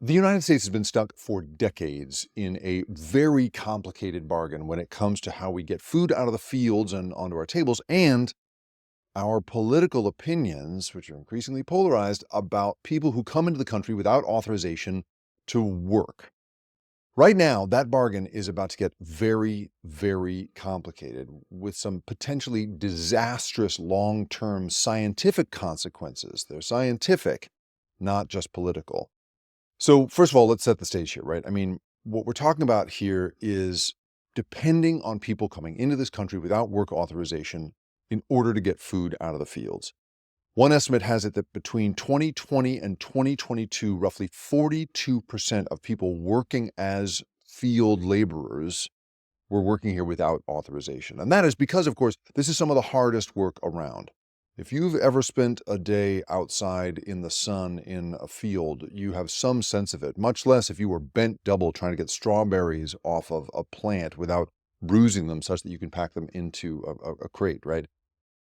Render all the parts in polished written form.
The United States has been stuck for decades in a very complicated bargain when it comes to how we get food out of the fields and onto our tables, and our political opinions, which are increasingly polarized, about people who come into the country without authorization to work. Right now, that bargain is about to get very, very complicated with some potentially disastrous long-term scientific consequences. They're scientific, not just political. So first of all, let's set the stage here, right? I mean, what we're talking about here is depending on people coming into this country without work authorization in order to get food out of the fields. One estimate has it that between 2020 and 2022, roughly 42% of people working as field laborers were working here without authorization. And that is because, of course, this is some of the hardest work around. If you've ever spent a day outside in the sun in a field, you have some sense of it, much less if you were bent double trying to get strawberries off of a plant without bruising them such that you can pack them into a crate, right?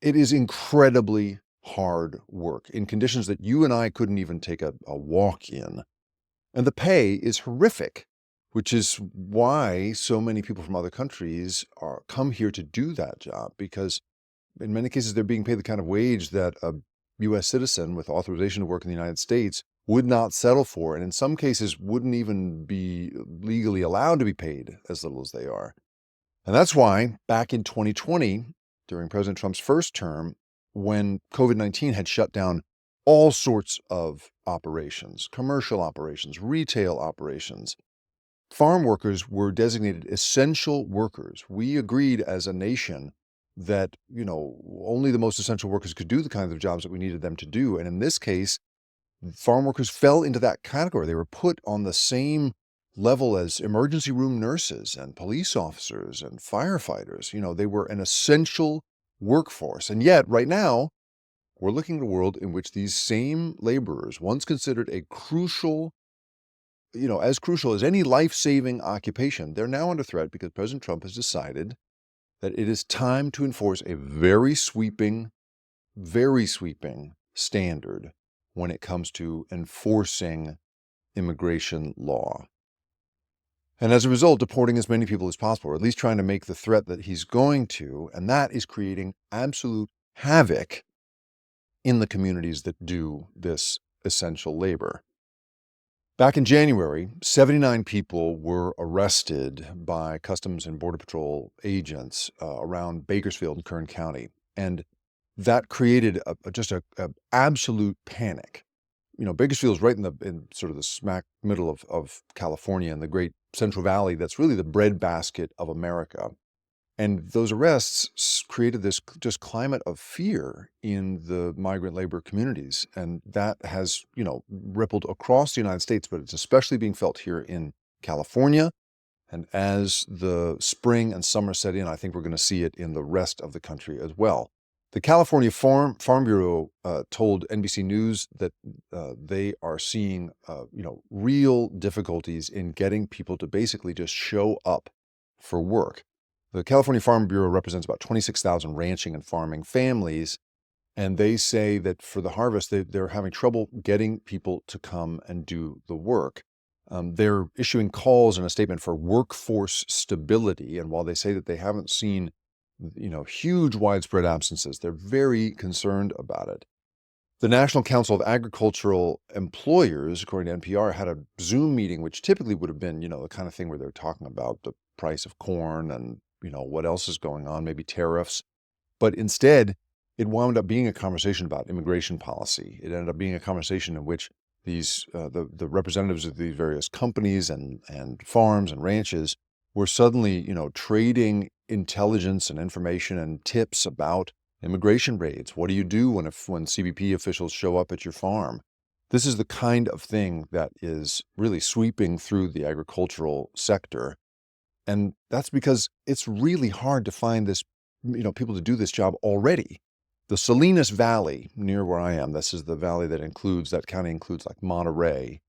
It is incredibly hard work in conditions that you and I couldn't even take a walk in. And the pay is horrific, which is why so many people from other countries come here to do that job, because in many cases, they're being paid the kind of wage that a U.S. citizen with authorization to work in the United States would not settle for, and in some cases wouldn't even be legally allowed to be paid as little as they are. And that's why back in 2020, during President Trump's first term, when COVID-19 had shut down all sorts of operations, commercial operations, retail operations, farm workers were designated essential workers. We agreed as a nation that, only the most essential workers could do the kinds of jobs that we needed them to do. And in this case, farm workers fell into that category. They were put on the same level as emergency room nurses and police officers and firefighters. They were an essential workforce. And yet, right now, we're looking at a world in which these same laborers, once considered a crucial, as crucial as any life-saving occupation, they're now under threat because President Trump has decided that it is time to enforce a very sweeping standard when it comes to enforcing immigration law. And as a result, deporting as many people as possible, or at least trying to make the threat that he's going to, and that is creating absolute havoc in the communities that do this essential labor. Back in January, 79 people were arrested by Customs and Border Patrol agents around Bakersfield and Kern County. And that created just an absolute panic. Bakersfield is right in sort of the smack middle of California and the great Central Valley. That's really the breadbasket of America. And those arrests created this just climate of fear in the migrant labor communities. And that has, rippled across the United States, but it's especially being felt here in California. And as the spring and summer set in, I think we're going to see it in the rest of the country as well. The California Farm Bureau told NBC News that they are seeing, real difficulties in getting people to basically just show up for work. The California Farm Bureau represents about 26,000 ranching and farming families, and they say that for the harvest, they're having trouble getting people to come and do the work. They're issuing calls in a statement for workforce stability, and while they say that they haven't seen, huge widespread absences, they're very concerned about it. The National Council of Agricultural Employers, according to NPR, had a Zoom meeting, which typically would have been, the kind of thing where they're talking about the price of corn and what else is going on, maybe tariffs. But instead, it wound up being a conversation about immigration policy. It ended up being a conversation in which these the representatives of these various companies and farms and ranches were suddenly, trading intelligence and information and tips about immigration raids. What do you do when CBP officials show up at your farm? This is the kind of thing that is really sweeping through the agricultural sector. And that's because it's really hard to find people to do this job already. The Salinas Valley, near where I am, this is the valley that county includes like Monterey.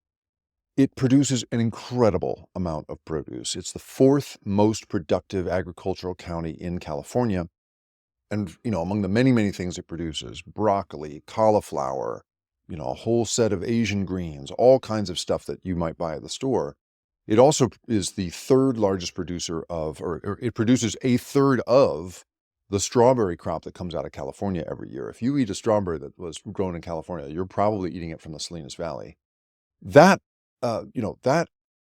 It produces an incredible amount of produce. It's the fourth most productive agricultural county in California. And, among the many, many things it produces, broccoli, cauliflower, a whole set of Asian greens, all kinds of stuff that you might buy at the store. It also is the third largest producer of, or it produces a third of the strawberry crop that comes out of California every year. If you eat a strawberry that was grown in California, you're probably eating it from the Salinas Valley. That, that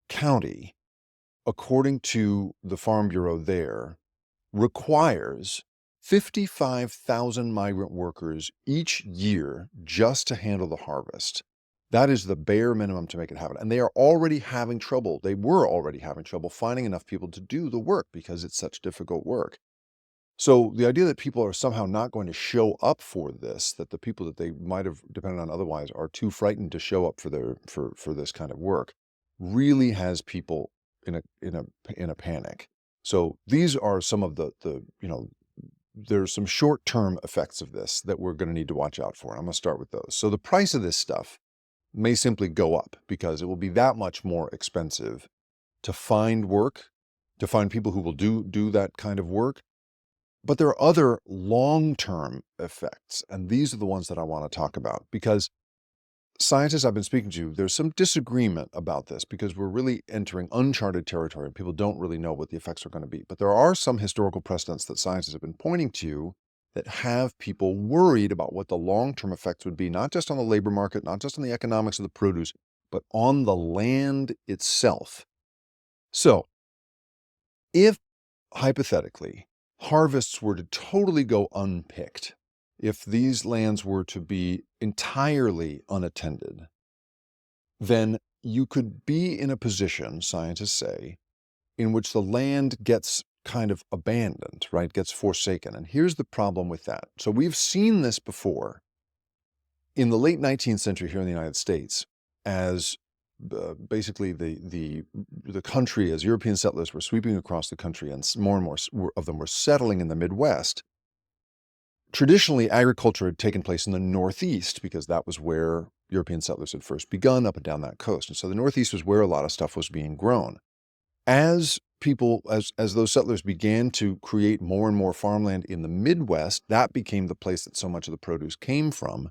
county, according to the Farm Bureau there, requires 55,000 migrant workers each year just to handle the harvest. That is the bare minimum to make it happen. And they are already having trouble. They were already having trouble finding enough people to do the work because it's such difficult work. So the idea that people are somehow not going to show up for this, that the people that they might have depended on otherwise are too frightened to show up for this kind of work, really has people in a panic. So these are some of the there's some short-term effects of this that we're going to need to watch out for. And I'm going to start with those. So the price of this stuff may simply go up because it will be that much more expensive to find work, to find people who will do that kind of work. But there are other long-term effects, and these are the ones that I want to talk about because scientists I've been speaking to, there's some disagreement about this because we're really entering uncharted territory and people don't really know what the effects are going to be. But there are some historical precedents that scientists have been pointing to that have people worried about what the long-term effects would be, not just on the labor market, not just on the economics of the produce, but on the land itself. So if, hypothetically, harvests were to totally go unpicked, if these lands were to be entirely unattended, then you could be in a position, scientists say, in which the land gets kind of abandoned, right? Gets forsaken. And here's the problem with that. So we've seen this before in the late 19th century here in the United States as basically the country, as European settlers were sweeping across the country and more of them were settling in the Midwest. Traditionally, agriculture had taken place in the Northeast because that was where European settlers had first begun up and down that coast. And so the Northeast was where a lot of stuff was being grown. As those settlers began to create more and more farmland in the Midwest, that became the place that so much of the produce came from.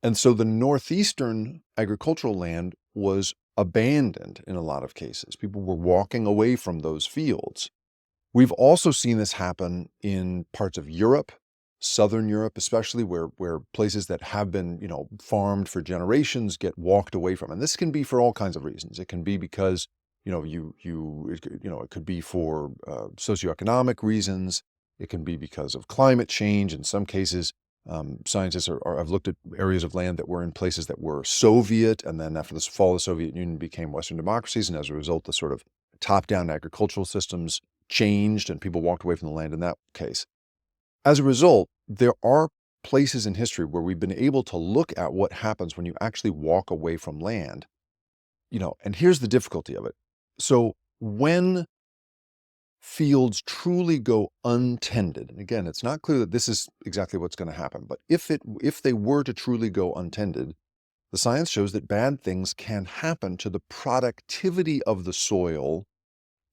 And so the northeastern agricultural land was abandoned in a lot of cases. People were walking away from those fields. We've also seen this happen in parts of Europe, Southern Europe, especially where places that have been, farmed for generations get walked away from. And this can be for all kinds of reasons. It can be because, it could be for socioeconomic reasons. It can be because of climate change. In some cases, scientists have looked at areas of land that were in places that were Soviet, and then after the fall of the Soviet Union became Western democracies, and as a result, the sort of top-down agricultural systems changed and people walked away from the land in that case. As a result, there are places in history where we've been able to look at what happens when you actually walk away from land. And here's the difficulty of it. So when fields truly go untended, and again, it's not clear that this is exactly what's going to happen, but if they were to truly go untended, the science shows that bad things can happen to the productivity of the soil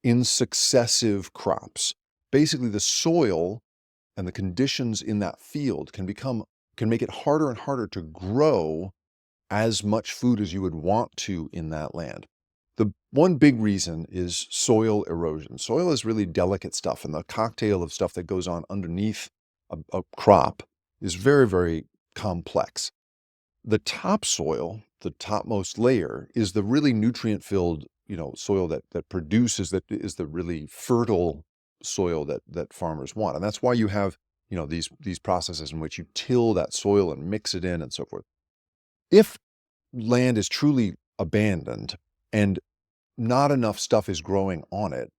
in successive crops. Basically, the soil and the conditions in that field can make it harder and harder to grow as much food as you would want to in that land. The one big reason is soil erosion. Soil is really delicate stuff, and the cocktail of stuff that goes on underneath a crop is very, very complex. The topsoil, the topmost layer, is the really nutrient-filled, soil that produces, that is the really fertile soil that farmers want. And that's why you have, these processes in which you till that soil and mix it in and so forth. If land is truly abandoned and not enough stuff is growing on it,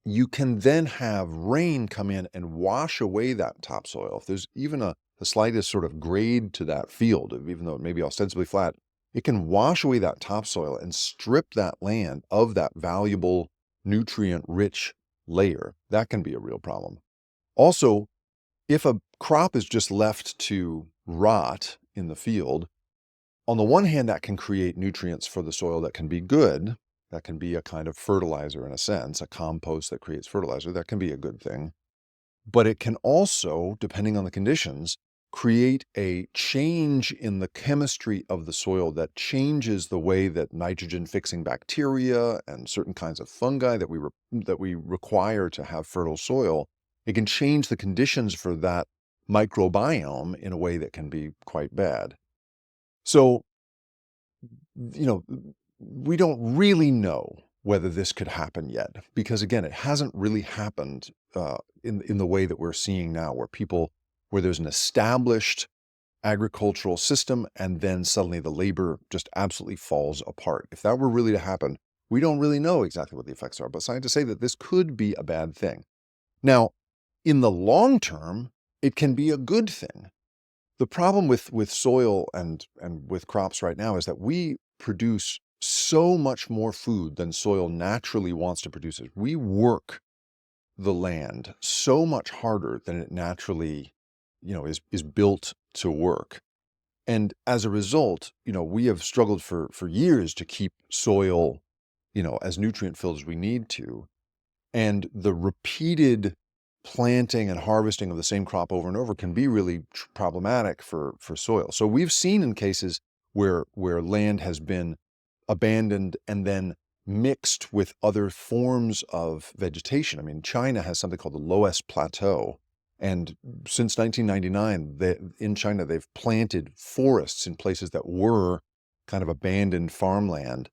you can then have rain come in and wash away that topsoil. If there's even the slightest sort of grade to that field, even though it may be ostensibly flat, it can wash away that topsoil and strip that land of that valuable nutrient-rich layer. That can be a real problem. Also, if a crop is just left to rot in the field, on the one hand, that can create nutrients for the soil that can be good. That can be a kind of fertilizer in a sense, a compost that creates fertilizer. That can be a good thing. But it can also, depending on the conditions, create a change in the chemistry of the soil that changes the way that nitrogen-fixing bacteria and certain kinds of fungi that we require to have fertile soil, it can change the conditions for that microbiome in a way that can be quite bad. So, we don't really know whether this could happen yet, because again, it hasn't really happened in the way that we're seeing now, where there's an established agricultural system and then suddenly the labor just absolutely falls apart. If that were really to happen, we don't really know exactly what the effects are, but scientists say that this could be a bad thing. Now, in the long term, it can be a good thing. The problem with soil and with crops right now is that we produce so much more food than soil naturally wants to produce. We work the land so much harder than it naturally, is built to work. And as a result, we have struggled for years to keep soil, as nutrient filled as we need to. And the repeated planting and harvesting of the same crop over and over can be really problematic for soil. So we've seen in cases where land has been abandoned and then mixed with other forms of vegetation. I mean, China has something called the Loess Plateau. And since 1999, in China, they've planted forests in places that were kind of abandoned farmland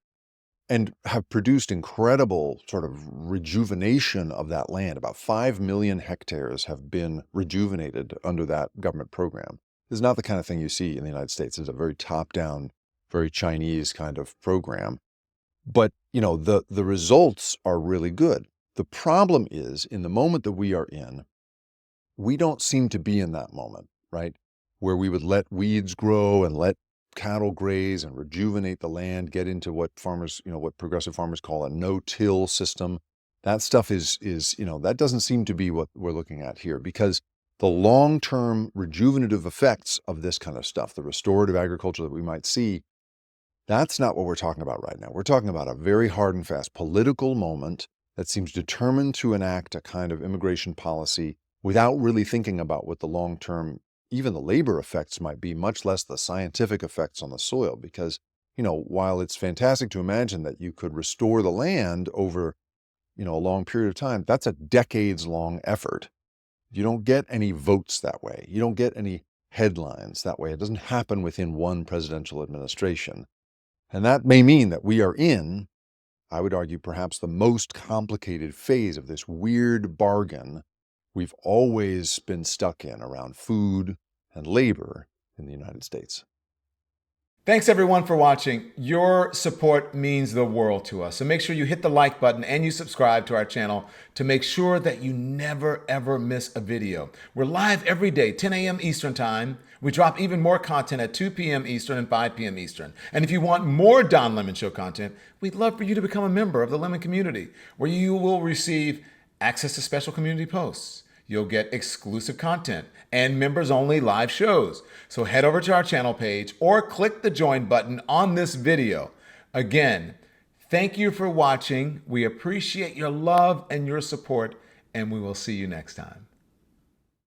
and have produced incredible sort of rejuvenation of that land. About 5 million hectares have been rejuvenated under that government program. This is not the kind of thing you see in the United States. It's a very top-down, very Chinese kind of program. But, the results are really good. The problem is, in the moment that we are in, we don't seem to be in that moment, right? Where we would let weeds grow and let cattle graze and rejuvenate the land, get into what progressive farmers call a no-till system. That stuff is, that doesn't seem to be what we're looking at here, because the long-term rejuvenative effects of this kind of stuff, the restorative agriculture that we might see, that's not what we're talking about right now. We're talking about a very hard and fast political moment that seems determined to enact a kind of immigration policy without really thinking about what the long-term, even the labor effects might be, much less the scientific effects on the soil. Because, while it's fantastic to imagine that you could restore the land over, a long period of time, that's a decades-long effort. You don't get any votes that way. You don't get any headlines that way. It doesn't happen within one presidential administration. And that may mean that we are in, I would argue, perhaps the most complicated phase of this weird bargain we've always been stuck in around food and labor in the United States. Thanks everyone for watching. Your support means the world to us. So make sure you hit the like button and you subscribe to our channel to make sure that you never ever miss a video. We're live every day, 10 a.m. Eastern time. We drop even more content at 2 p.m. Eastern and 5 p.m. Eastern. And if you want more Don Lemon Show content, we'd love for you to become a member of the Lemon community, where you will receive access to special community posts. You'll get exclusive content and members-only live shows. So head over to our channel page or click the join button on this video. Again, thank you for watching. We appreciate your love and your support, and we will see you next time.